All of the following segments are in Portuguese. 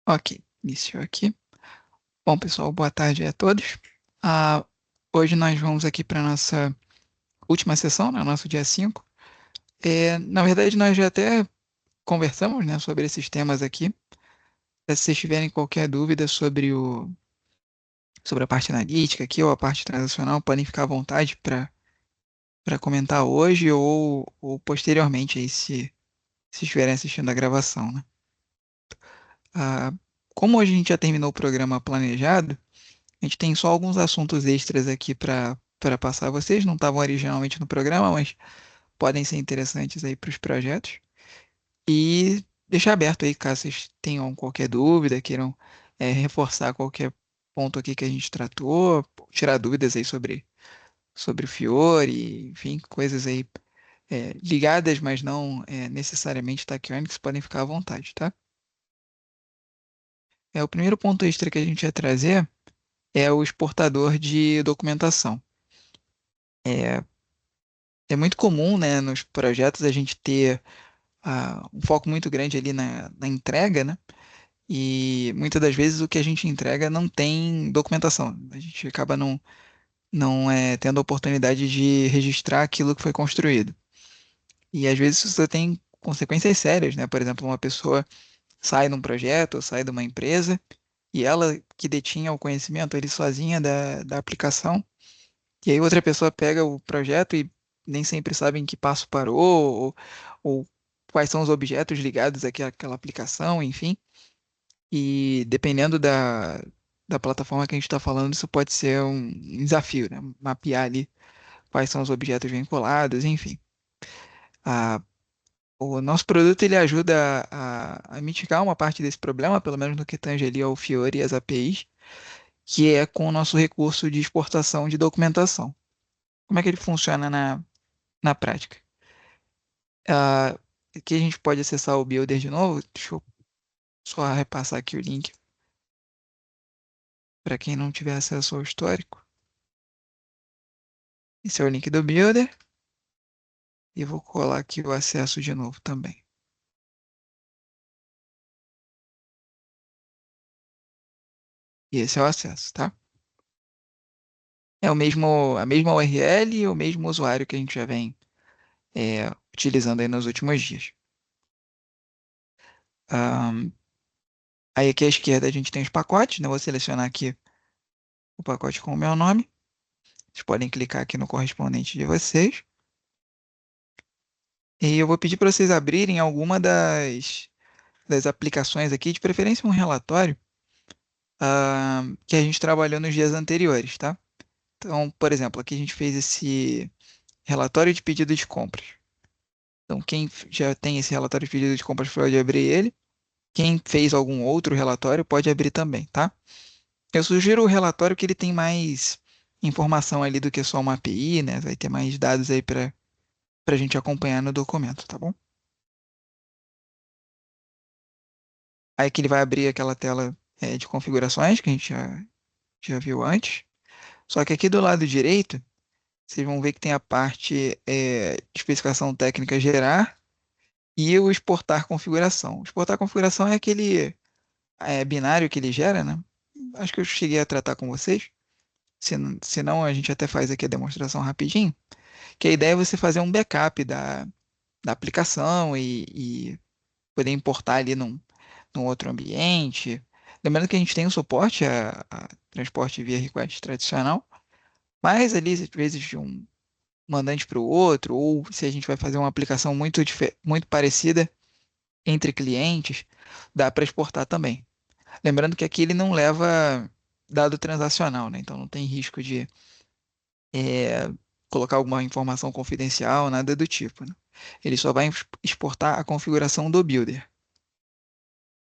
Ok, iniciou aqui. Bom, pessoal, boa tarde a todos. Ah, Hoje nós vamos aqui para a nossa última sessão, né, nosso dia 5. Na verdade, nós já até conversamos, né, sobre esses temas aqui. Se vocês tiverem qualquer dúvida sobre a parte analítica aqui ou a parte transacional, podem ficar à vontade para comentar hoje ou posteriormente, aí, se estiverem assistindo a gravação, né? Ah, Como hoje a gente já terminou o programa planejado, a gente tem só alguns assuntos extras aqui para passar a vocês. Não estavam originalmente no programa, mas podem ser interessantes aí para os projetos. E deixar aberto aí, caso vocês tenham qualquer dúvida, queiram reforçar qualquer ponto aqui que a gente tratou, tirar dúvidas aí sobre o Fiore, enfim, coisas aí ligadas, mas não necessariamente taquiônicas, podem ficar à vontade, tá? O primeiro ponto extra que a gente ia trazer é o exportador de documentação. É, É muito comum, né, nos projetos a gente ter um foco muito grande ali na entrega, né? E muitas das vezes o que a gente entrega não tem documentação. A gente acaba não tendo a oportunidade de registrar aquilo que foi construído. E às vezes isso tem consequências sérias, né? Por exemplo, uma pessoa sai de um projeto ou sai de uma empresa e ela que detinha o conhecimento ali sozinha da aplicação, e aí outra pessoa pega o projeto e nem sempre sabe em que passo parou, ou quais são os objetos ligados àquela aplicação, enfim. E dependendo da plataforma que a gente está falando, isso pode ser um desafio, né? Mapear ali quais são os objetos vinculados, enfim. A, o nosso produto ele ajuda a mitigar uma parte desse problema, pelo menos no que tange ali ao Fiori e as APIs, que é com o nosso recurso de exportação de documentação. Como é que ele funciona na prática? Aqui a gente pode acessar o Builder de novo. Deixa eu só repassar aqui o link para quem não tiver acesso ao histórico. Esse é o link do Builder. E vou colar aqui o acesso de novo também. E esse é o acesso, tá? É a mesma URL e o mesmo usuário que a gente já vem utilizando aí nos últimos dias. Ahn, Aí aqui à esquerda a gente tem os pacotes, né? Vou selecionar aqui o pacote com o meu nome. Vocês podem clicar aqui no correspondente de vocês. E eu vou pedir para vocês abrirem alguma das aplicações aqui, de preferência um relatório, que a gente trabalhou nos dias anteriores, tá? Então, por exemplo, aqui a gente fez esse relatório de pedido de compras. Então, quem já tem esse relatório de pedido de compras pode abrir ele. Quem fez algum outro relatório pode abrir também, tá? Eu sugiro o relatório que ele tem mais informação ali do que só uma API, né? Vai ter mais dados aí para a gente acompanhar no documento, tá bom? Aí que ele vai abrir aquela tela de configurações que a gente já viu antes. Só que aqui do lado direito, vocês vão ver que tem a parte de especificação técnica gerar e o exportar configuração. O exportar configuração é aquele binário que ele gera, né? Acho que eu cheguei a tratar com vocês. Se não, a gente até faz aqui a demonstração rapidinho. Que a ideia é você fazer um backup da aplicação e poder importar ali num outro ambiente. Lembrando que a gente tem o suporte a transporte via request tradicional, mas ali, às vezes, de um mandante para o outro, ou se a gente vai fazer uma aplicação muito parecida entre clientes, dá para exportar também. Lembrando que aqui ele não leva dado transacional, né? Então não tem risco de eh, colocar alguma informação confidencial, nada do tipo, né? Ele só vai exportar a configuração do builder.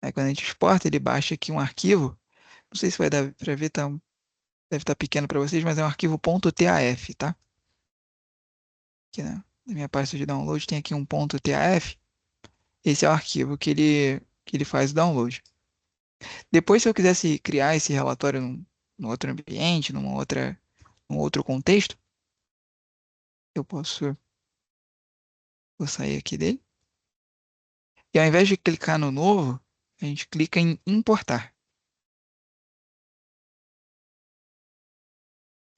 Aí quando a gente exporta, ele baixa aqui um arquivo. Não sei se vai dar para ver, deve estar pequeno para vocês, mas é um arquivo .taf, tá? Aqui na minha pasta de download tem aqui um .taf. Esse é o arquivo que ele faz o download. Depois, se eu quisesse criar esse relatório num outro ambiente, num outro contexto, eu vou sair aqui dele. E ao invés de clicar no novo, a gente clica em importar.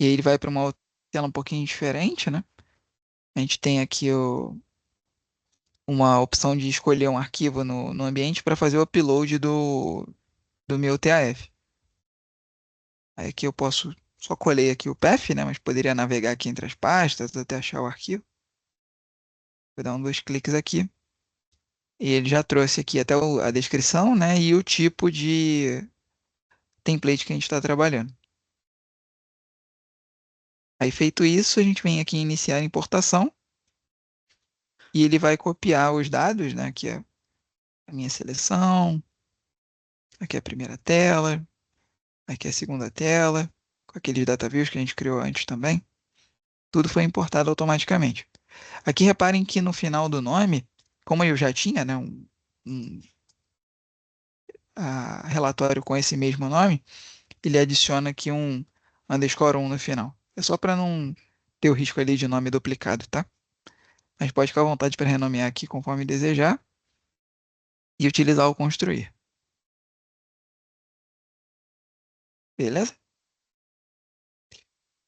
E aí ele vai para uma tela um pouquinho diferente, né? A gente tem aqui uma opção de escolher um arquivo no ambiente para fazer o upload do meu TAF. Aí aqui eu posso só colher aqui o path, né? Mas poderia navegar aqui entre as pastas até achar o arquivo. Vou dar dois cliques aqui. E ele já trouxe aqui até a descrição, né? E o tipo de template que a gente está trabalhando. Aí feito isso, a gente vem aqui em iniciar a importação e ele vai copiar os dados, né? Aqui é a minha seleção, aqui é a primeira tela, aqui é a segunda tela, com aqueles data views que a gente criou antes também. Tudo foi importado automaticamente. Aqui reparem que no final do nome, como eu já tinha, né, um relatório com esse mesmo nome, ele adiciona aqui um underscore 1 no final. É só para não ter o risco ali de nome duplicado, tá? Mas pode ficar à vontade para renomear aqui conforme desejar e utilizar o construir. Beleza?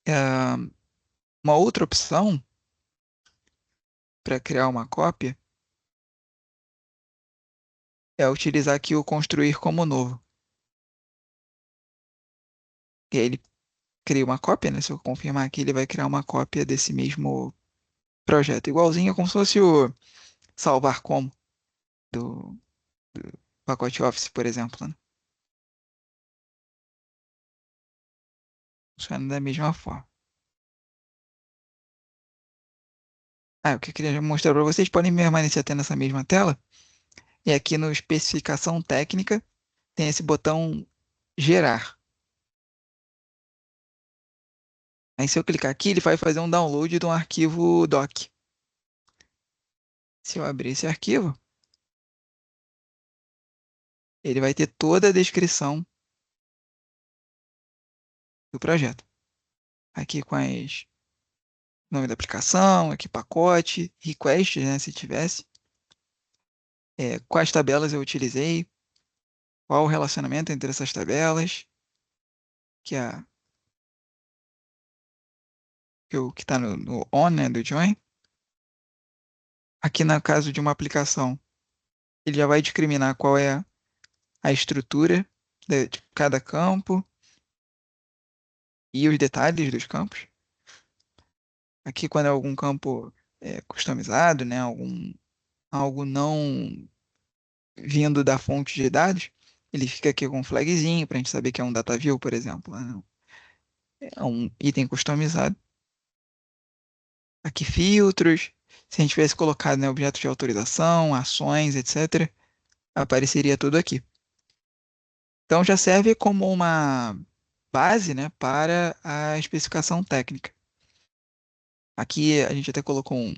É, uma outra opção para criar uma cópia é utilizar aqui o construir como novo. E aí ele cria uma cópia, né? Se eu confirmar aqui, ele vai criar uma cópia desse mesmo projeto, igualzinho, como se fosse o salvar como do pacote Office, por exemplo, né? Funciona da mesma forma. Ah, o que eu queria mostrar para vocês, podem permanecer até nessa mesma tela. E aqui no especificação técnica, tem esse botão gerar. Aí se eu clicar aqui, ele vai fazer um download de um arquivo doc. Se eu abrir esse arquivo, ele vai ter toda a descrição do projeto. Aqui com as nome da aplicação, aqui pacote, request, né, se tivesse, quais tabelas eu utilizei, qual o relacionamento entre essas tabelas, que é que está no on, né, do join. Aqui no caso de uma aplicação, ele já vai discriminar qual é a estrutura de cada campo e os detalhes dos campos. Aqui, quando é algum campo customizado, né, algo não vindo da fonte de dados, ele fica aqui com um flagzinho para a gente saber que é um data view, por exemplo, né? É um item customizado. Aqui, filtros. Se a gente tivesse colocado, né, objetos de autorização, ações, etc., apareceria tudo aqui. Então, já serve como uma base, né, para a especificação técnica. Aqui a gente até colocou um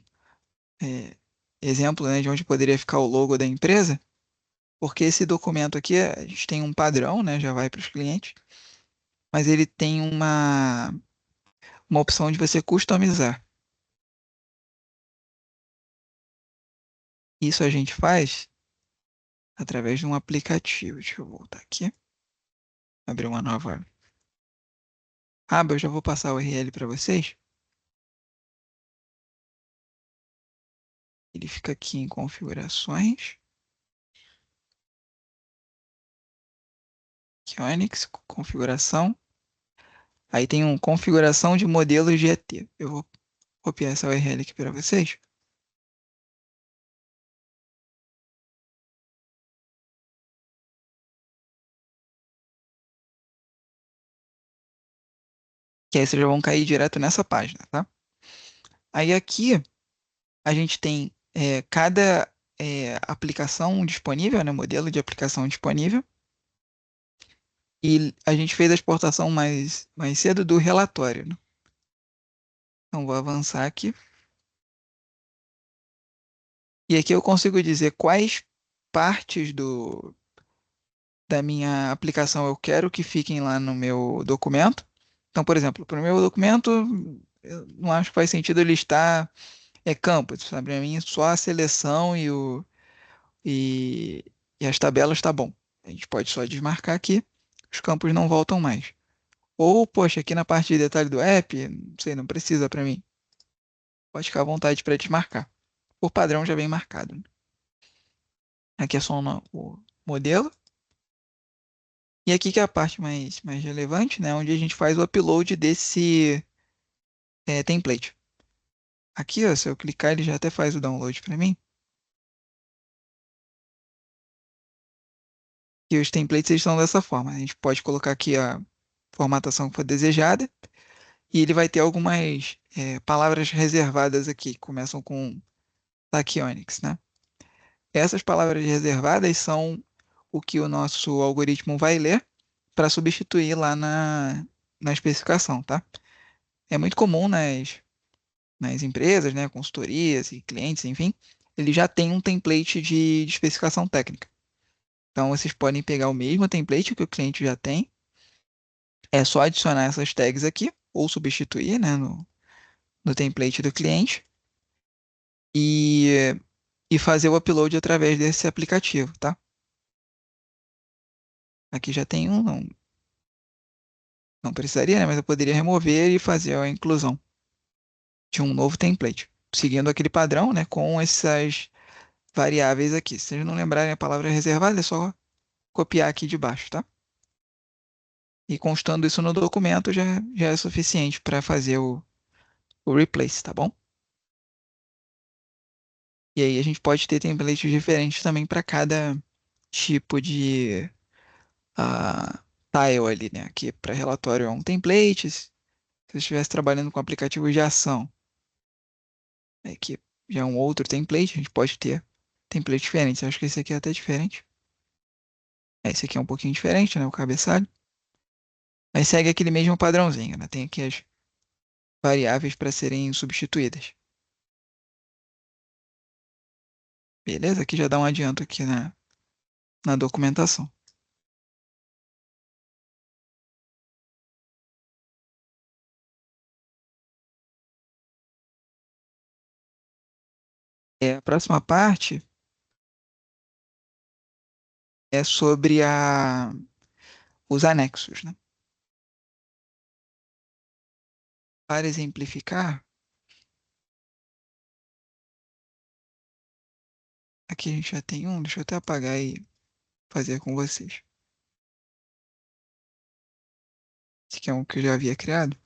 é, exemplo, né, de onde poderia ficar o logo da empresa, porque esse documento aqui, a gente tem um padrão, né, já vai para os clientes, mas ele tem uma opção de você customizar. Isso a gente faz através de um aplicativo. Deixa eu voltar aqui, abrir uma nova aba, eu já vou passar o URL para vocês. Ele fica aqui em configurações, aqui Onyx, configuração. Aí tem um configuração de modelos de ET. Eu vou copiar essa URL aqui para vocês. Que aí vocês já vão cair direto nessa página, tá? Aí aqui a gente tem cada aplicação disponível, né? Modelo de aplicação disponível. E a gente fez a exportação mais cedo do relatório, né? Então vou avançar aqui. E aqui eu consigo dizer quais partes da minha aplicação eu quero que fiquem lá no meu documento. Então, por exemplo, para o meu documento, eu não acho que faz sentido eu listar campos, sabe? Para mim, só a seleção e, e as tabelas tá bom. A gente pode só desmarcar aqui, os campos não voltam mais. Ou, poxa, aqui na parte de detalhe do app, não sei, não precisa para mim. Pode ficar à vontade para desmarcar. Por padrão já vem marcado, né? Aqui é só o modelo. E aqui que é a parte mais relevante, né? Onde a gente faz o upload desse template. Aqui, ó, se eu clicar, ele já até faz o download para mim. E os templates eles são dessa forma. A gente pode colocar aqui a formatação que for desejada. E ele vai ter algumas palavras reservadas aqui, que começam com Tachyonics, né? Essas palavras reservadas são o que o nosso algoritmo vai ler para substituir lá na especificação, tá? É muito comum nas empresas, né, consultorias e clientes, enfim, ele já tem um template de especificação técnica. Então, vocês podem pegar o mesmo template que o cliente já tem, é só adicionar essas tags aqui, ou substituir, né, no template do cliente, e, e fazer o upload através desse aplicativo, tá? Aqui já tem um, não precisaria, né, mas eu poderia remover e fazer a inclusão de um novo template, seguindo aquele padrão, né, com essas variáveis aqui. Se vocês não lembrarem a palavra reservada, é só copiar aqui de baixo, tá? E constando isso no documento já é suficiente para fazer o replace, tá bom? E aí a gente pode ter templates diferentes também para cada tipo de tile ali, né? Aqui para relatório é um template. Se você estivesse trabalhando com aplicativo de ação, aqui já é um outro template, a gente pode ter templates diferentes. Eu acho que esse aqui é até diferente. Esse aqui é um pouquinho diferente, né? O cabeçalho. Mas segue aquele mesmo padrãozinho, né? Tem aqui as variáveis para serem substituídas. Beleza? Aqui já dá um adianto aqui na documentação. A próxima parte é sobre os anexos, né? Para exemplificar, aqui a gente já tem um, deixa eu até apagar e fazer com vocês. Esse aqui é um que eu já havia criado.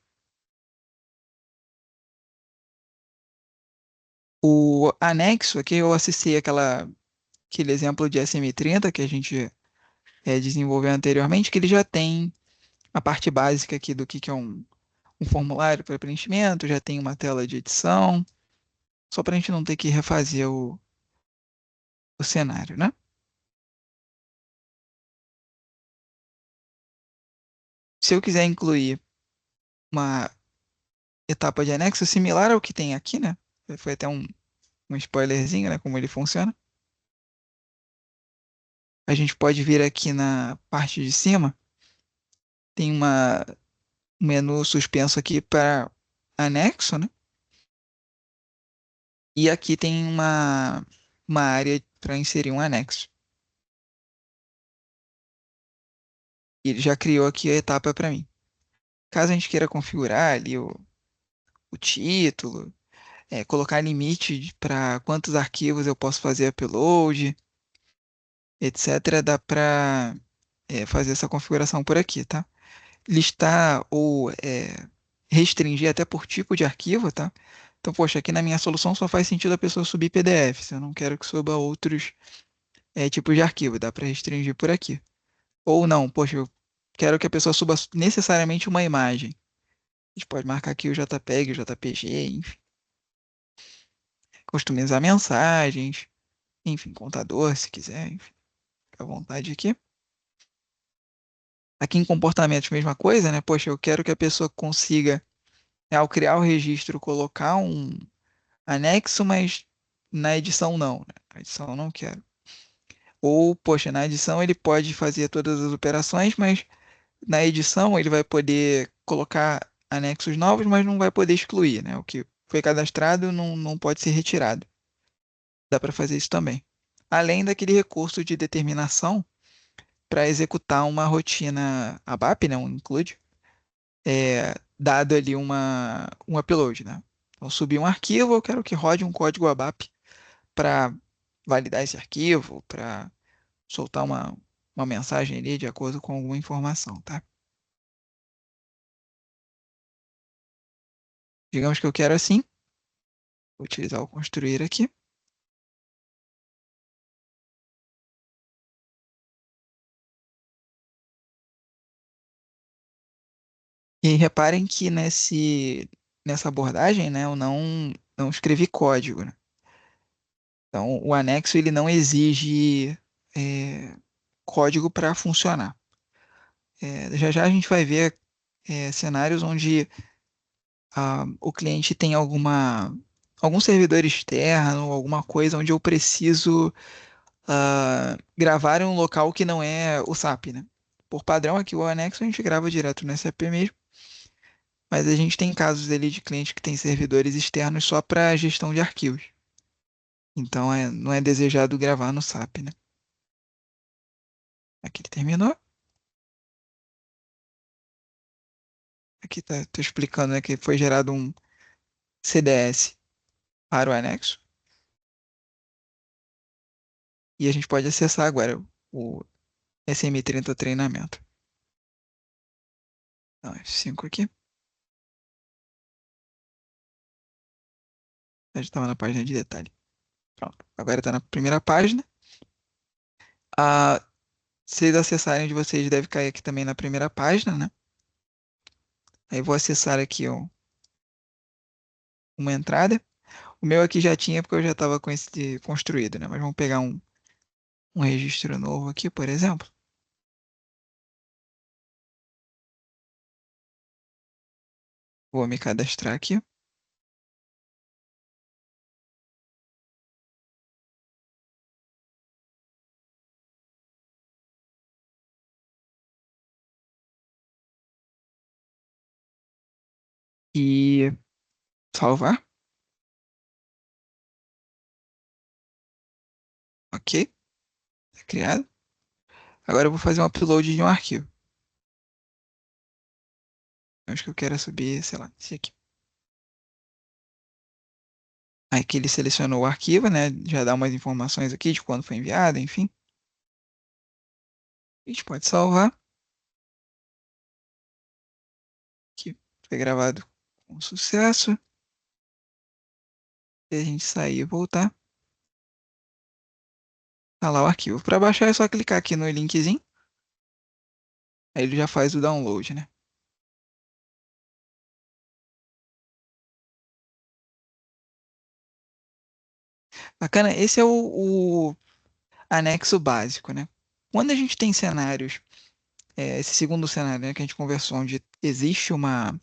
O anexo, aqui eu acessei aquele exemplo de SM30 que a gente desenvolveu anteriormente, que ele já tem a parte básica aqui do que é um formulário para preenchimento, já tem uma tela de edição, só para a gente não ter que refazer o cenário, né? Se eu quiser incluir uma etapa de anexo similar ao que tem aqui, né? Foi até um spoilerzinho, né? Como ele funciona. A gente pode vir aqui na parte de cima, tem um menu suspenso aqui para anexo, né? E aqui tem uma área para inserir um anexo. E ele já criou aqui a etapa para mim. Caso a gente queira configurar ali o título, colocar limite para quantos arquivos eu posso fazer upload, etc., dá para fazer essa configuração por aqui, tá? Listar ou restringir até por tipo de arquivo, tá? Então, poxa, aqui na minha solução só faz sentido a pessoa subir PDF. Se eu não quero que suba outros tipos de arquivo, dá para restringir por aqui. Ou não, poxa, eu quero que a pessoa suba necessariamente uma imagem. A gente pode marcar aqui o JPEG, o JPG, enfim. Customizar mensagens, enfim, contador, se quiser, enfim, fica à vontade aqui. Aqui em comportamentos, mesma coisa, né? Poxa, eu quero que a pessoa consiga, ao criar o registro, colocar um anexo, mas na edição não, né? Na edição eu não quero. Ou, poxa, na edição ele pode fazer todas as operações, mas na edição ele vai poder colocar anexos novos, mas não vai poder excluir, né? O que foi cadastrado não pode ser retirado. Dá para fazer isso também. Além daquele recurso de determinação para executar uma rotina ABAP, né, um include, dado ali um upload, né? Então, subir um arquivo, eu quero que rode um código ABAP para validar esse arquivo, para soltar uma mensagem ali de acordo com alguma informação, tá? Digamos que eu quero assim, vou utilizar o construir aqui. E reparem que nessa abordagem, né, eu não escrevi código, né? Então, o anexo ele não exige é, código para funcionar. Já já a gente vai ver cenários onde o cliente tem algum servidor externo, alguma coisa onde eu preciso gravar em um local que não é o SAP, né? Por padrão, aqui o anexo a gente grava direto no SAP mesmo, mas a gente tem casos ali de cliente que tem servidores externos só para gestão de arquivos. Então, não é desejado gravar no SAP, né? Aqui ele terminou. Aqui tô explicando, né, que foi gerado um CDS para o anexo. E a gente pode acessar agora o SM30 treinamento. Então, F5 aqui. A gente estava na página de detalhe. Pronto. Agora está na primeira página. Se vocês acessarem de vocês, deve cair aqui também na primeira página, né? Aí vou acessar aqui ó, uma entrada. O meu aqui já tinha porque eu já estava com esse construído, né? Mas vamos pegar um registro novo aqui, por exemplo. Vou me cadastrar aqui. E salvar. Ok. Tá criado. Agora eu vou fazer um upload de um arquivo. Acho que eu quero subir, sei lá, esse aqui. Aí que ele selecionou o arquivo, né? Já dá umas informações aqui de quando foi enviado, enfim. A gente pode salvar. Aqui foi gravado com sucesso. E a gente sair e voltar. Tá lá o arquivo. Para baixar é só clicar aqui no linkzinho. Aí ele já faz o download, né? Bacana. Esse é o anexo básico, né? Quando a gente tem cenários, esse segundo cenário, né, que a gente conversou, onde existe uma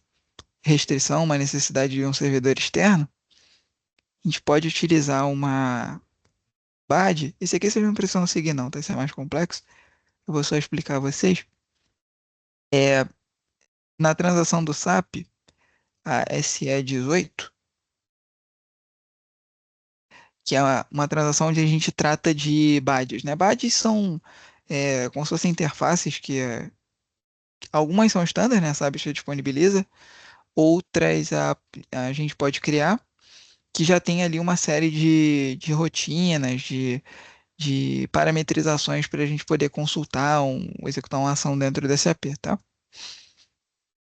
restrição, uma necessidade de um servidor externo, a gente pode utilizar uma BAD. Esse aqui vocês não precisam seguir, não, tá? Isso é mais complexo. Eu vou só explicar a vocês. É, na transação do SAP, a SE18, que é uma transação onde a gente trata de BADs, né? BADs são como se fossem interfaces algumas são standard, né? SAP já disponibiliza, outras a gente pode criar, que já tem ali uma série de rotinas, de parametrizações para a gente poder consultar, executar uma ação dentro desse AP, tá?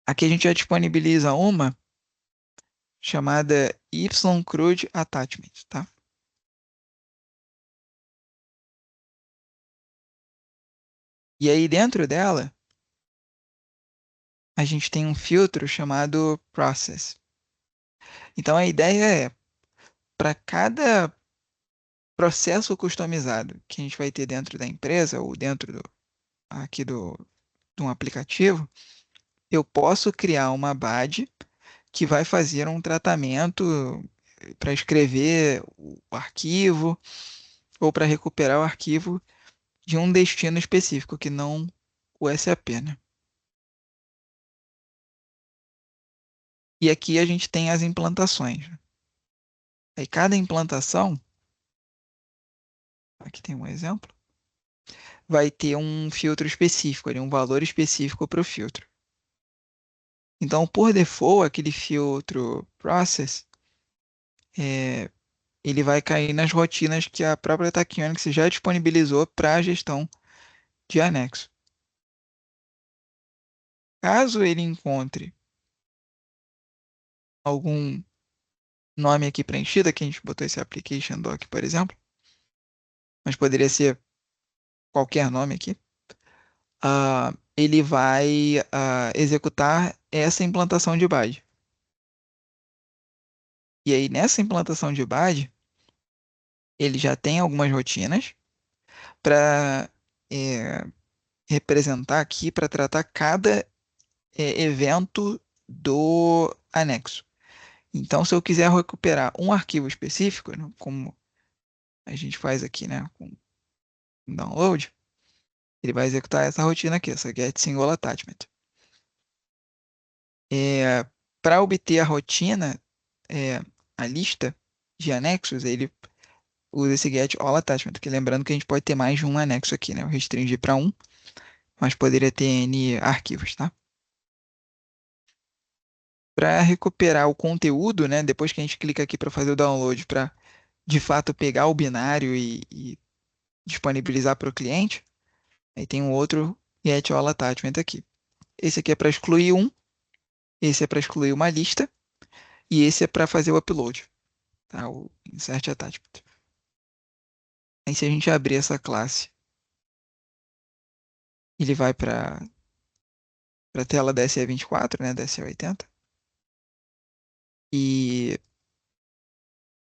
Aqui a gente já disponibiliza uma chamada YCRUD Attachment, tá? E aí dentro dela, a gente tem um filtro chamado Process. Então a ideia é, para cada processo customizado que a gente vai ter dentro da empresa ou dentro aqui de um aplicativo, eu posso criar uma BAD que vai fazer um tratamento para escrever o arquivo ou para recuperar o arquivo de um destino específico, que não o SAP, né? E aqui a gente tem as implantações. Aí cada implantação, aqui tem um exemplo, vai ter um filtro específico, ali, um valor específico para o filtro. Então, por default, aquele filtro process, é, ele vai cair nas rotinas que a própria Tachyonics já disponibilizou para a gestão de anexo. Caso ele encontre algum nome aqui preenchido, aqui a gente botou esse application doc, por exemplo, mas poderia ser qualquer nome aqui, ele vai executar essa implantação de BAD. E aí, nessa implantação de BAD, ele já tem algumas rotinas para representar aqui, para tratar cada evento do anexo. Então, se eu quiser recuperar um arquivo específico, né, como a gente faz aqui, né, com download, ele vai executar essa rotina aqui, essa get single attachment. Para obter a rotina, é, a lista de anexos, ele usa esse get all attachment, que lembrando que a gente pode ter mais de um anexo aqui, né? Eu restringi para um, mas poderia ter N arquivos, tá? Para recuperar o conteúdo, né? Depois que a gente clica aqui para fazer o download, para de fato pegar o binário e disponibilizar para o cliente, aí tem um outro get all attachment aqui. Esse aqui é para excluir um, esse é para excluir uma lista e esse é para fazer o upload, tá? O insert attachment. Aí se a gente abrir essa classe, ele vai para a tela da SE24, né, da SE80. E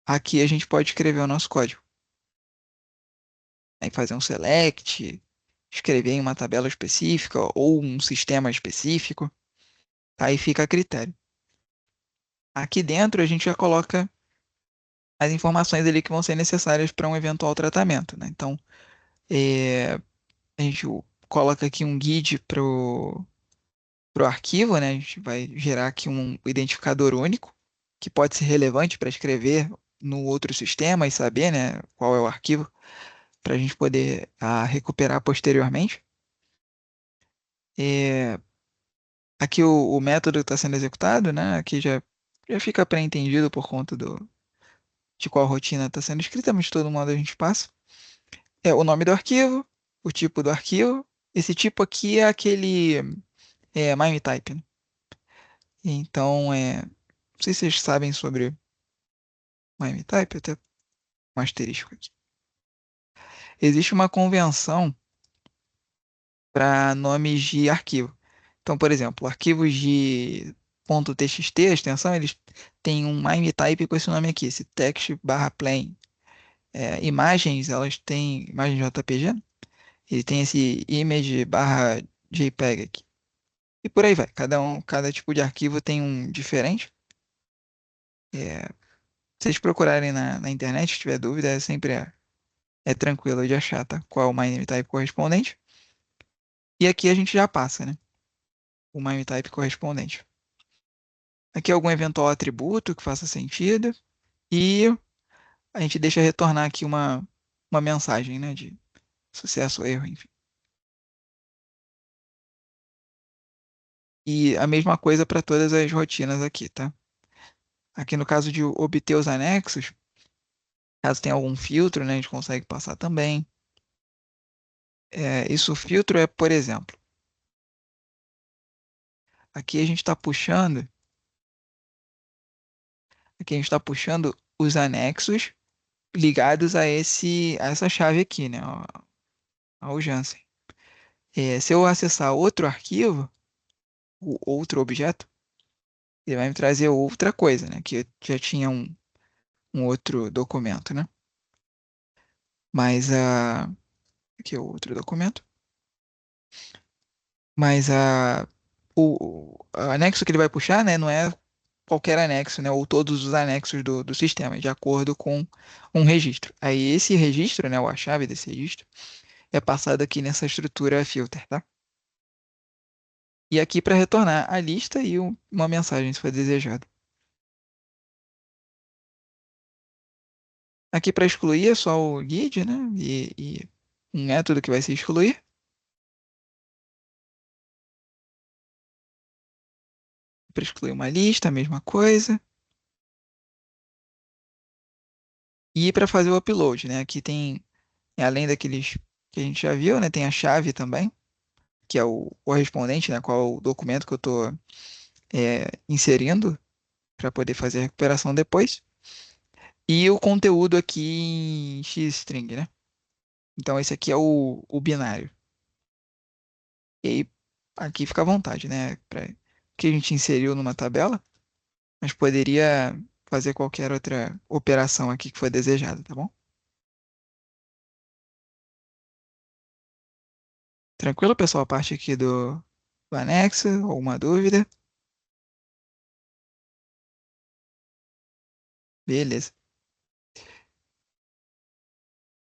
aqui a gente pode escrever o nosso código. Aí fazer um select, escrever em uma tabela específica ou um sistema específico. Aí fica a critério. Aqui dentro a gente já coloca as informações ali que vão ser necessárias para um eventual tratamento, né? Então, a gente coloca aqui um guide pro arquivo, né? A gente vai gerar aqui um identificador único, que pode ser relevante para escrever no outro sistema e saber, né, qual é o arquivo, para a gente poder recuperar posteriormente. É, aqui o método está sendo executado, né? Aqui já fica pré-entendido por conta de qual rotina está sendo escrita, mas de todo modo a gente passa. É o nome do arquivo, o tipo do arquivo. Esse tipo aqui é aquele MIME type, né? Então, não sei se vocês sabem sobre MIME type, até um asterisco aqui. Existe uma convenção para nomes de arquivo. Então, por exemplo, arquivos de .txt, a extensão, eles têm um MIME type com esse nome aqui, esse text/plain. Imagens, elas têm imagem JPG, né? Ele tem esse image/JPEG aqui. E por aí vai. Cada tipo de arquivo tem um diferente. É, se vocês procurarem na internet, se tiver dúvida, sempre é tranquilo de achar, tá? Qual é o MIME type correspondente. E aqui a gente já passa, né? O MIME type correspondente. Aqui algum eventual atributo que faça sentido. E a gente deixa retornar aqui uma mensagem, né? De sucesso ou erro, enfim. E a mesma coisa para todas as rotinas aqui, tá? Aqui no caso de obter os anexos, caso tenha algum filtro, né? A gente consegue passar também. Isso, o filtro é, por exemplo, aqui a gente está puxando, aqui a gente está puxando os anexos ligados a essa chave aqui, né? Ao Jansen. Se eu acessar outro arquivo, o outro objeto, ele vai me trazer outra coisa, né? Que já tinha um outro documento, né? Mas aqui é o outro documento. Mas o anexo que ele vai puxar, né? Não é qualquer anexo, né? Ou todos os anexos do sistema, de acordo com um registro. Aí esse registro, né? Ou a chave desse registro, é passado aqui nessa estrutura filter, tá? E aqui para retornar a lista e uma mensagem, se for desejado. Aqui para excluir é só o guide, né? um método que vai se excluir. Para excluir uma lista, a mesma coisa. E para fazer o upload, né? Aqui tem, além daqueles que a gente já viu, né? Tem a chave também, que é o correspondente, né? Qual é o documento que eu estou inserindo para poder fazer a recuperação depois. E o conteúdo aqui em Xstring, né? Então esse aqui é o binário. E aí, aqui fica à vontade, né? Que a gente inseriu numa tabela, mas poderia fazer qualquer outra operação aqui que for desejada, tá bom? Tranquilo, pessoal? A parte aqui do anexo, alguma dúvida? Beleza.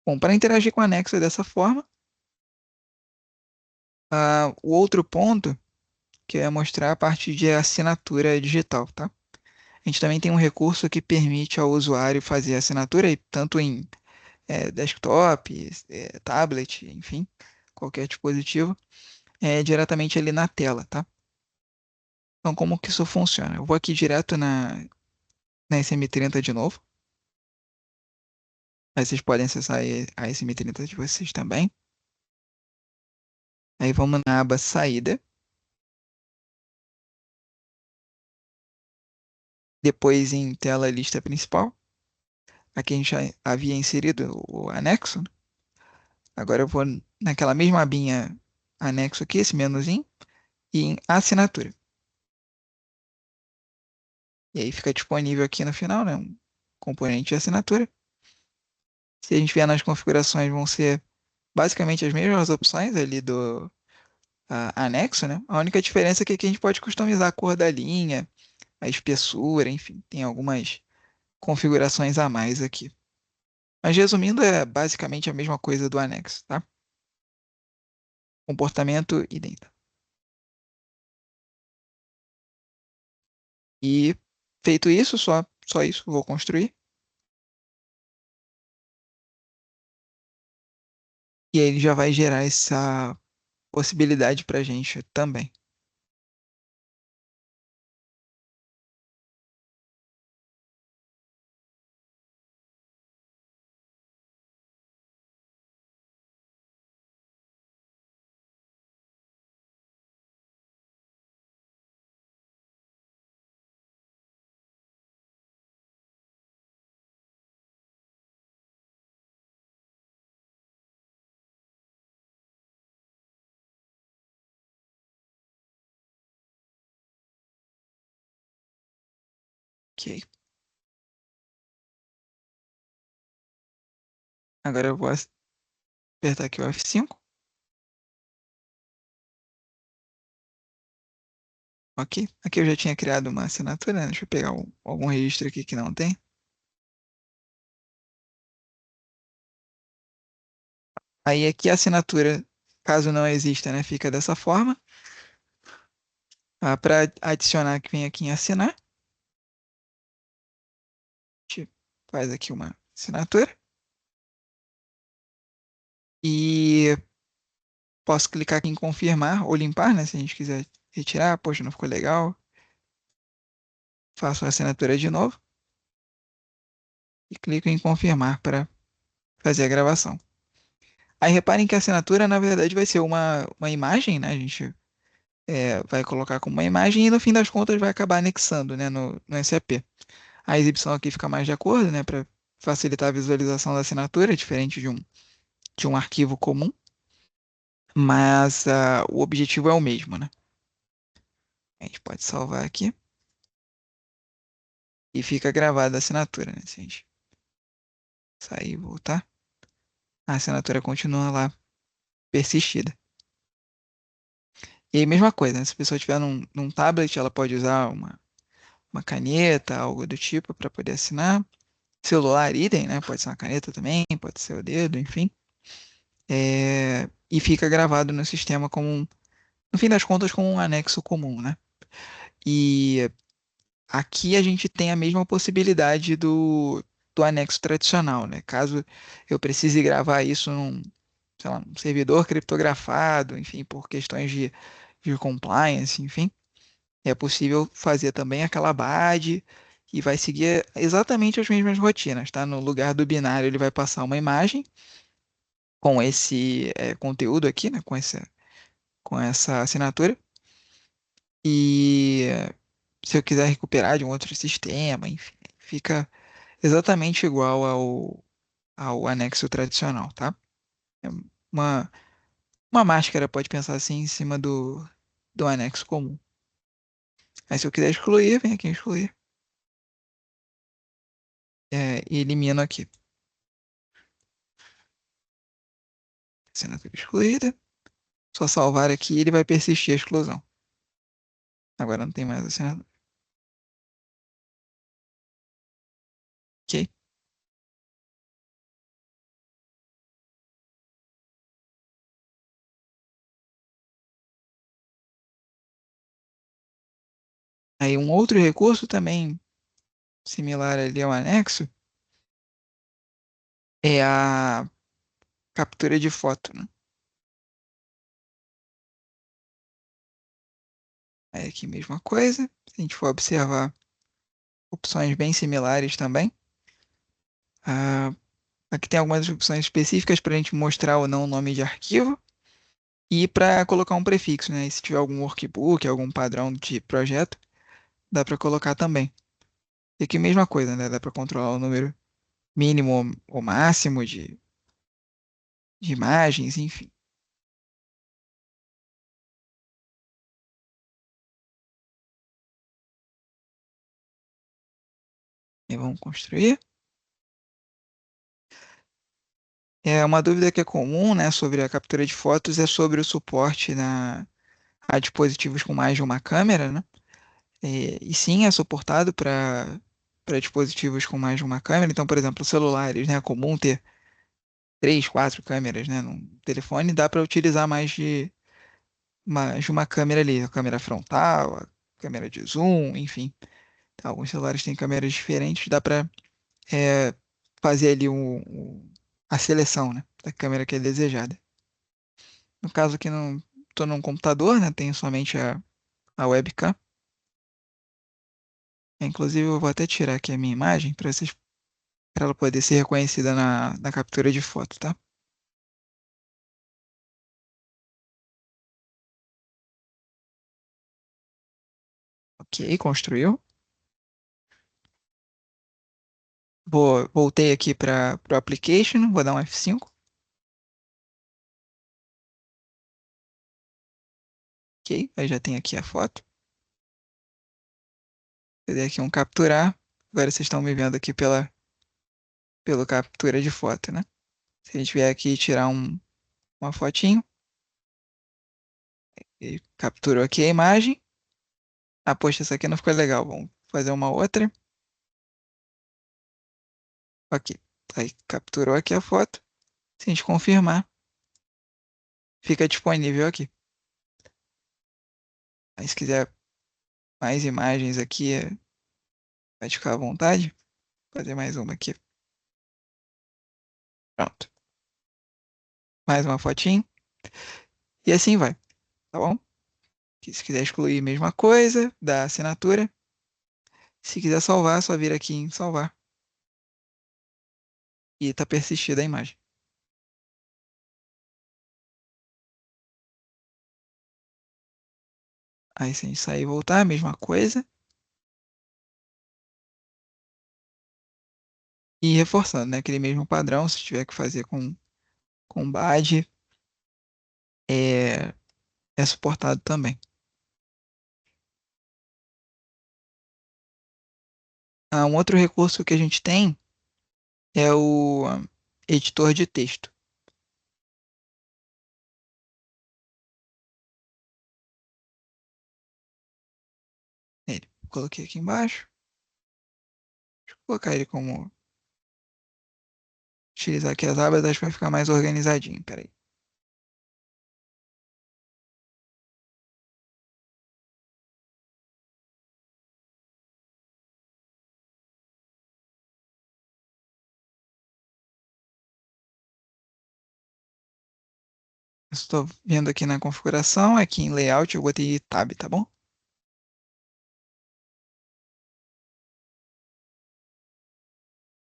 Bom, para interagir com o anexo dessa forma, o outro ponto que é mostrar a parte de assinatura digital, tá? A gente também tem um recurso que permite ao usuário fazer assinatura, tanto em desktop, tablet, enfim, qualquer dispositivo, diretamente ali na tela, tá? Então, como que isso funciona? Eu vou aqui direto na SM30 de novo. Aí vocês podem acessar aí a SM30 de vocês também. Aí vamos na aba saída. Depois em tela lista principal. Aqui a gente já havia inserido o anexo. Agora eu vou naquela mesma abinha anexo aqui, esse menuzinho, e em assinatura. E aí fica disponível aqui no final, né, um componente de assinatura. Se a gente vier nas configurações, vão ser basicamente as mesmas opções ali do anexo, né? A única diferença é que aqui a gente pode customizar a cor da linha, a espessura, enfim, tem algumas configurações a mais aqui. Mas resumindo, é basicamente a mesma coisa do anexo, tá? Comportamento idêntico. E feito isso, só isso, vou construir. E aí ele já vai gerar essa possibilidade para a gente também. Ok. Agora eu vou apertar aqui o F5. Ok. Aqui eu já tinha criado uma assinatura, né? Deixa eu pegar algum registro aqui que não tem. Aí aqui a assinatura, caso não exista, né? Fica dessa forma. Para adicionar, que vem aqui em assinar. A gente faz aqui uma assinatura. E posso clicar aqui em confirmar ou limpar, né? Se a gente quiser retirar, poxa, não ficou legal. Faço a assinatura de novo e clico em confirmar para fazer a gravação. Aí reparem que a assinatura, na verdade, vai ser uma imagem, né? A gente vai colocar como uma imagem e no fim das contas vai acabar anexando, né, no SAP. A exibição aqui fica mais de acordo, né, para facilitar a visualização da assinatura, diferente de um arquivo comum, mas o objetivo é o mesmo, né? A gente pode salvar aqui e fica gravada a assinatura, né? Se a gente sair e voltar, a assinatura continua lá persistida. E aí, mesma coisa, né? Se a pessoa estiver num tablet, ela pode usar uma caneta, algo do tipo, para poder assinar. Celular, idem, né? Pode ser uma caneta também, pode ser o dedo, enfim. E fica gravado no sistema como, no fim das contas, como um anexo comum, né? E aqui a gente tem a mesma possibilidade do anexo tradicional, né? Caso eu precise gravar isso sei lá, um servidor criptografado, enfim, por questões de compliance, enfim. É possível fazer também aquela BAD e vai seguir exatamente as mesmas rotinas, tá? No lugar do binário, ele vai passar uma imagem com esse conteúdo aqui, né? Com essa assinatura. E se eu quiser recuperar de um outro sistema, enfim, fica exatamente igual ao anexo tradicional, tá? É uma, uma máscara, pode pensar assim, em cima do anexo comum. Aí se eu quiser excluir, vem aqui em excluir. E elimino aqui. Assinatura excluída. Só salvar aqui, ele vai persistir a exclusão. Agora não tem mais assinatura. Ok. Aí um outro recurso também similar ali ao anexo é a captura de foto, né? Aí aqui mesma coisa. Se a gente for observar opções bem similares também. Ah, aqui tem algumas opções específicas para a gente mostrar ou não o nome de arquivo e para colocar um prefixo, né? E se tiver algum workbook, algum padrão de projeto, dá para colocar também. E aqui mesma coisa, né? Dá para controlar o número mínimo ou máximo de imagens, enfim. E vamos construir. É uma dúvida que é comum, né, sobre a captura de fotos é sobre o suporte a dispositivos com mais de uma câmera, né? E sim, é suportado para dispositivos com mais de uma câmera. Então, por exemplo, celulares, né? É comum ter três, quatro câmeras, né? Num telefone dá para utilizar mais de uma câmera ali, a câmera frontal, a câmera de zoom, enfim. Então, alguns celulares têm câmeras diferentes, dá para fazer ali a seleção, né? Da câmera que é desejada. No caso aqui, não estou num computador, né? Tenho somente a webcam. Inclusive, eu vou até tirar aqui a minha imagem para ela poder ser reconhecida na captura de foto, tá? Ok, construiu. Voltei aqui para o application, vou dar um F5. Ok, aí já tem aqui a foto. Eu dei aqui um capturar. Agora vocês estão me vendo aqui pelo captura de foto, né? Se a gente vier aqui e tirar uma fotinho, e capturou aqui a imagem. Ah, poxa, essa aqui não ficou legal. Vamos fazer uma outra. Ok, aí capturou aqui a foto. Se a gente confirmar, fica disponível aqui. Aí se quiser mais imagens aqui, pode ficar à vontade. Vou fazer mais uma aqui. Pronto. Mais uma fotinho. E assim vai, tá bom? Que se quiser excluir, mesma coisa, da assinatura. Se quiser salvar, é só vir aqui em salvar. E tá persistida a imagem. Aí se a gente sair e voltar, mesma coisa. E reforçando, né? Aquele mesmo padrão, se tiver que fazer com BAD, é, é suportado também. Um outro recurso que a gente tem é o editor de texto. Ele. Coloquei aqui embaixo. Vou colocar ele como utilizar aqui as abas, acho que vai ficar mais organizadinho. Peraí. Eu estou vendo aqui na configuração, aqui em Layout eu botei Tab, tá bom?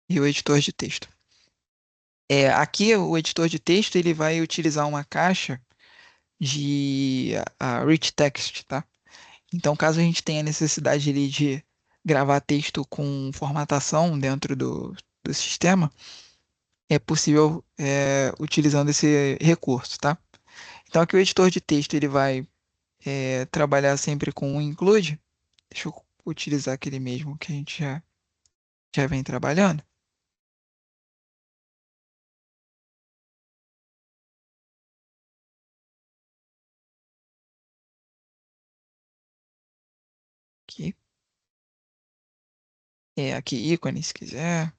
E o editor de texto. Aqui o editor de texto ele vai utilizar uma caixa de rich text, tá? Então, caso a gente tenha necessidade ali de gravar texto com formatação dentro do sistema, é possível utilizando esse recurso, tá? Então, aqui o editor de texto ele vai trabalhar sempre com o include. Deixa eu utilizar aquele mesmo que a gente já vem trabalhando. Aqui, aqui ícone, se quiser.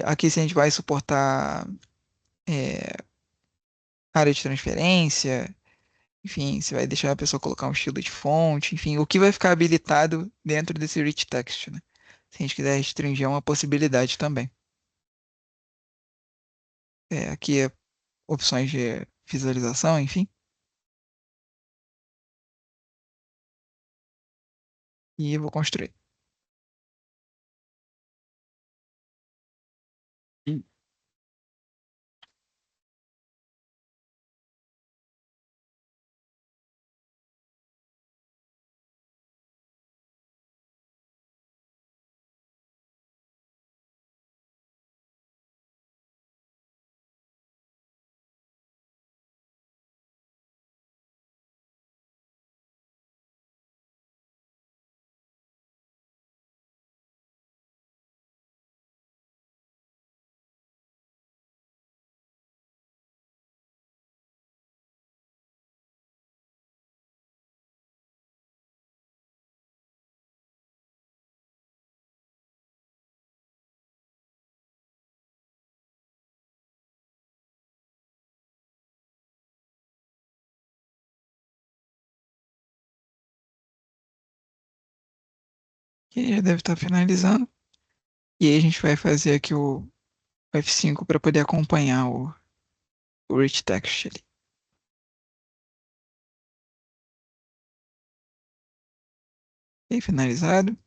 Aqui se a gente vai suportar é, área de transferência, enfim, você vai deixar a pessoa colocar um estilo de fonte, enfim, o que vai ficar habilitado dentro desse rich text, né? Se a gente quiser restringir, é uma possibilidade também. Aqui é opções de visualização, enfim, e eu vou construir. Hum. Aqui já deve estar finalizando. E aí a gente vai fazer aqui o F5 para poder acompanhar o rich text ali. E aí, finalizado.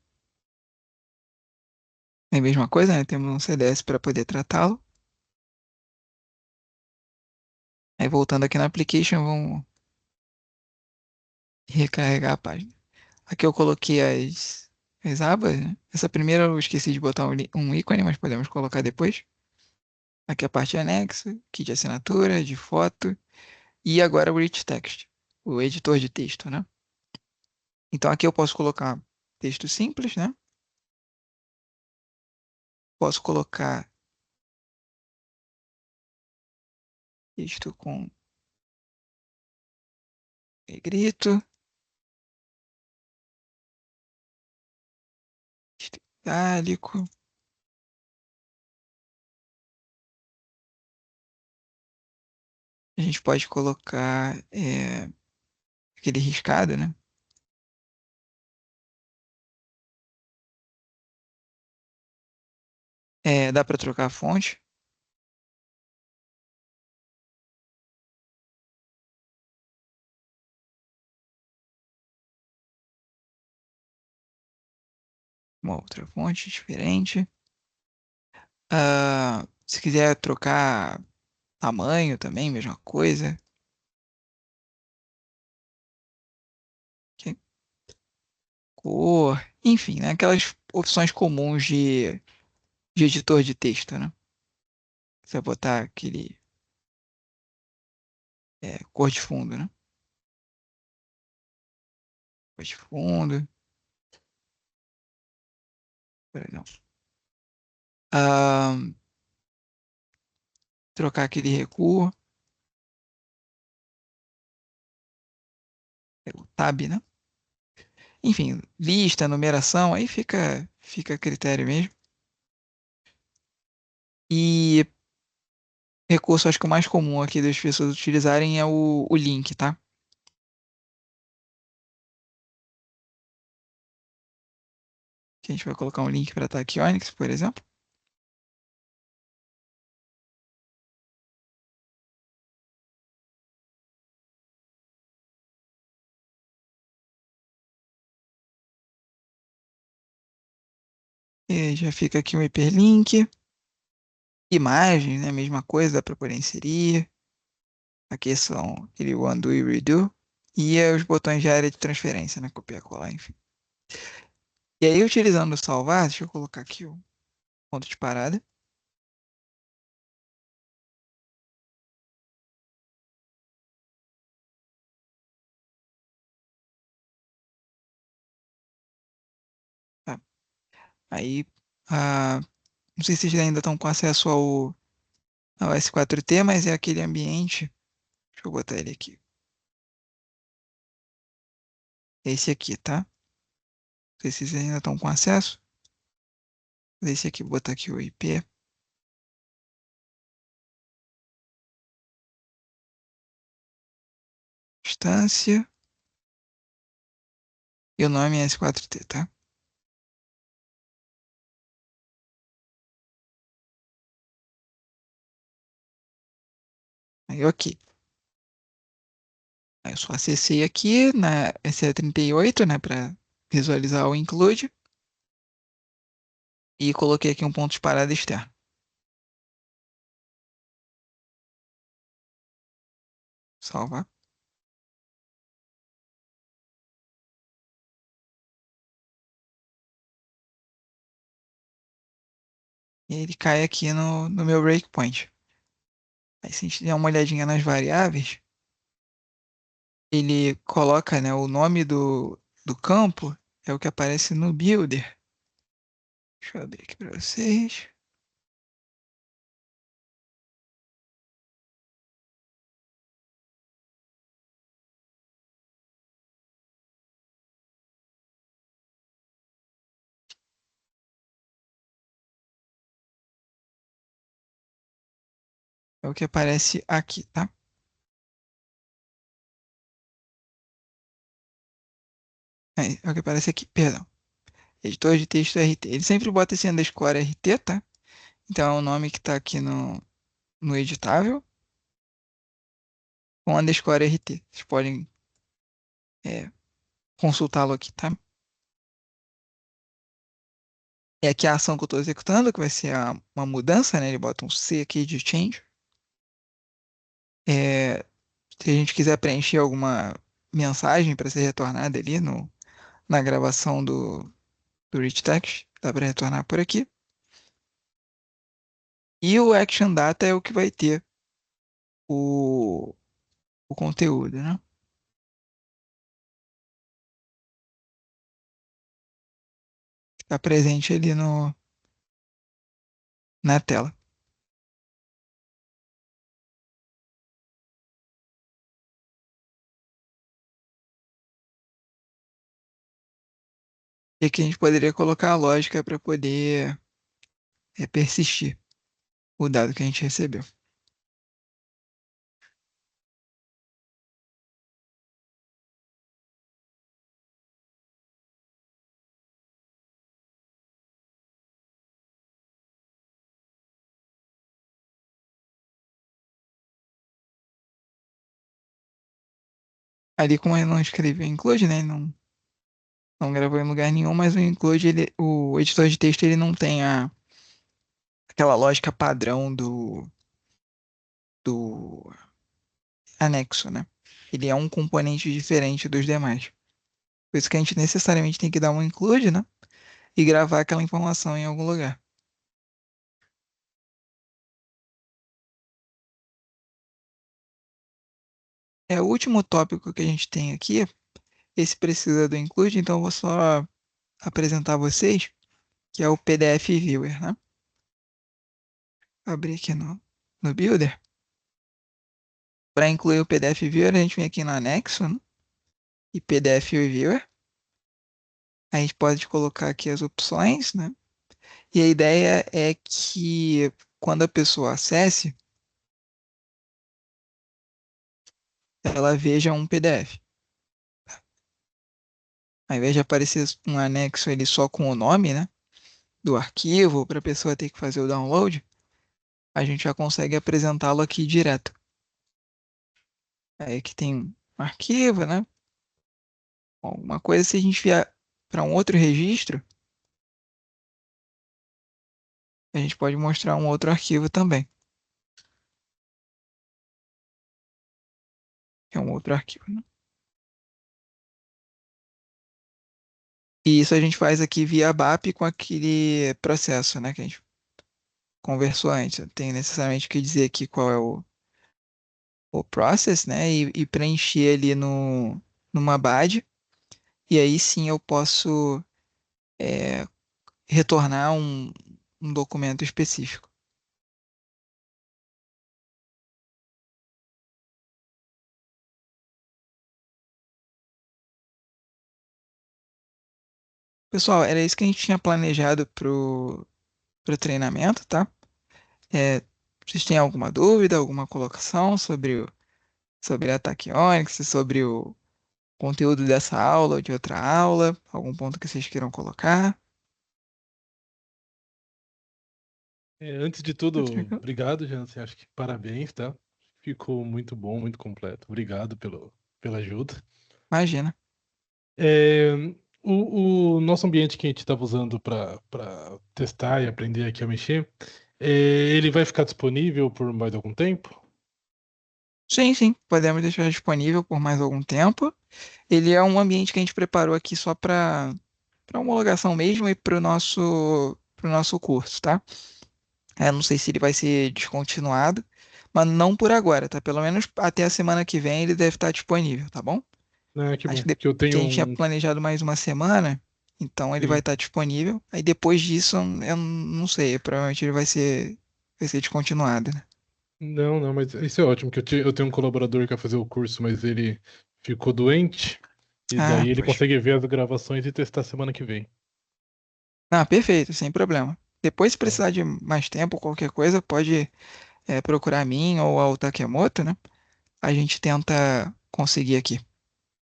É a mesma coisa, né? Temos um CDS para poder tratá-lo. Aí voltando aqui na application, vamos recarregar a página. Aqui eu coloquei as abas, né? Essa primeira eu esqueci de botar um ícone, mas podemos colocar depois. Aqui a parte anexa, aqui de assinatura, de foto. E agora o rich text, o editor de texto, né? Então aqui eu posso colocar texto simples, né? Posso colocar texto com negrito, texto itálico. A gente pode colocar aquele riscado, né? Dá para trocar a fonte. Uma outra fonte diferente. Se quiser trocar tamanho também, mesma coisa. Que cor, enfim, né? Aquelas opções comuns de editor de texto, né? Você vai botar aquele cor de fundo, né? Cor de fundo, por exemplo. Ah, trocar aquele recuo, o tab, né? Enfim, lista, numeração, aí fica a critério mesmo. E recurso, acho que o mais comum aqui das pessoas utilizarem é o link, tá? Que a gente vai colocar um link para Tachyonics, por exemplo. E já fica aqui um hiperlink. Imagens, né? Mesma coisa, dá para poder inserir. Aqui são aquele undo e redo. E os botões de área de transferência, né? Copiar, colar, enfim. E aí, utilizando o salvar, deixa eu colocar aqui o ponto de parada. Tá? Aí, ah, não sei se vocês ainda estão com acesso ao S4T, mas é aquele ambiente. Deixa eu botar ele aqui. Esse aqui, tá? Não sei se vocês ainda estão com acesso. Esse aqui, vou botar aqui o IP, instância, e o nome é S4T, tá? Aí, ok. Aí eu só acessei aqui na SE38, né, para visualizar o include, e coloquei aqui um ponto de parada externo. Salvar. E ele cai aqui no meu breakpoint. Aí se a gente der uma olhadinha nas variáveis, ele coloca, né, o nome do campo, é o que aparece no builder. Deixa eu abrir aqui para vocês. É o que aparece aqui, tá? É o que aparece aqui, perdão. Editor de texto RT. Ele sempre bota esse underscore RT, tá? Então é o nome que está aqui no editável com underscore RT. Vocês podem consultá-lo aqui, tá? É aqui a ação que eu estou executando, que vai ser uma mudança, né? Ele bota um C aqui de change. É, se a gente quiser preencher alguma mensagem para ser retornada ali na gravação do rich text, dá para retornar por aqui. E o action data é o que vai ter o, o conteúdo, né? Está presente ali na tela. E aqui a gente poderia colocar a lógica para poder persistir o dado que a gente recebeu. Ali, como ele não escreveu include, né? Ele não gravou em lugar nenhum, mas o include, o editor de texto, ele não tem aquela lógica padrão do anexo, né? Ele é um componente diferente dos demais. Por isso que a gente necessariamente tem que dar um include, né? E gravar aquela informação em algum lugar. É o último tópico que a gente tem aqui. Esse precisa do include, então eu vou só apresentar a vocês, que é o PDF Viewer, né? Abrir aqui no Builder. Para incluir o PDF Viewer, a gente vem aqui no anexo, né? E PDF Viewer. A gente pode colocar aqui as opções, né? E a ideia é que quando a pessoa acesse, ela veja um PDF. Ao invés de aparecer um anexo ali só com o nome, né, do arquivo, para a pessoa ter que fazer o download, a gente já consegue apresentá-lo aqui direto. Aí aqui tem um arquivo, né? Alguma coisa, se a gente vier para um outro registro, a gente pode mostrar um outro arquivo também. É um outro arquivo, né? E isso a gente faz aqui via BAP com aquele processo, né, que a gente conversou antes. Eu tenho necessariamente que dizer aqui qual é o process, né, e preencher ali numa BAD. E aí sim eu posso retornar um documento específico. Pessoal, era isso que a gente tinha planejado pro treinamento, tá? É, vocês têm alguma dúvida, alguma colocação sobre ataque Onix, sobre o conteúdo dessa aula ou de outra aula? Algum ponto que vocês queiram colocar? Antes de Tá tudo, tranquilo? obrigado, Jansen. Acho que parabéns, tá? Ficou muito bom, muito completo. Obrigado pela ajuda. Imagina. É, o nosso ambiente que a gente estava usando para testar e aprender aqui a mexer, ele vai ficar disponível por mais algum tempo? Sim, sim, podemos deixar disponível por mais algum tempo. Ele é um ambiente que a gente preparou aqui só para homologação mesmo e para o nosso curso, tá? Não sei se ele vai ser descontinuado, mas não por agora, tá? Pelo menos até a semana que vem ele deve estar disponível, tá bom? Ah, que Acho bom, que, que eu que tenho a gente tinha um. planejado mais uma semana, então ele vai Sim. estar disponível. Aí depois disso, eu não sei, provavelmente ele vai ser descontinuado, né? Não, não, mas isso é ótimo, que eu tenho um colaborador que vai fazer o curso, mas ele ficou doente, e Ah, daí ele pois. consegue ver as gravações e testar semana que vem. Ah, perfeito, sem problema. Depois, se Então, precisar de mais tempo, qualquer coisa, pode procurar a mim ou ao Takemoto, né? A gente tenta conseguir aqui.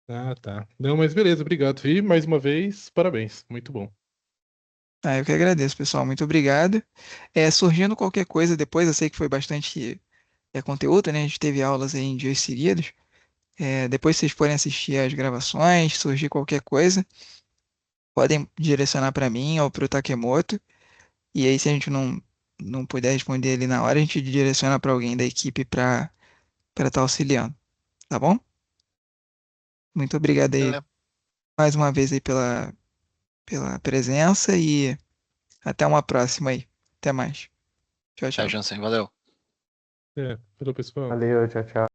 ah, tá. Não, mas beleza, obrigado. E mais uma vez, parabéns. Muito bom. Ah, eu que agradeço, pessoal. Muito obrigado. Surgindo qualquer coisa depois, eu sei que foi bastante conteúdo, né? A gente teve aulas aí em dias seguidos. Depois vocês forem assistir as gravações, surgir qualquer coisa, podem direcionar para mim ou para o Takemoto. E aí, se a gente não puder responder ali na hora, a gente direciona para alguém da equipe para estar auxiliando, tá bom? Muito obrigado aí Beleza. mais uma vez aí pela presença e até uma próxima aí. Até mais. Tchau, É, tchau. Jansen, valeu. Falou, pessoal. Valeu, tchau, tchau.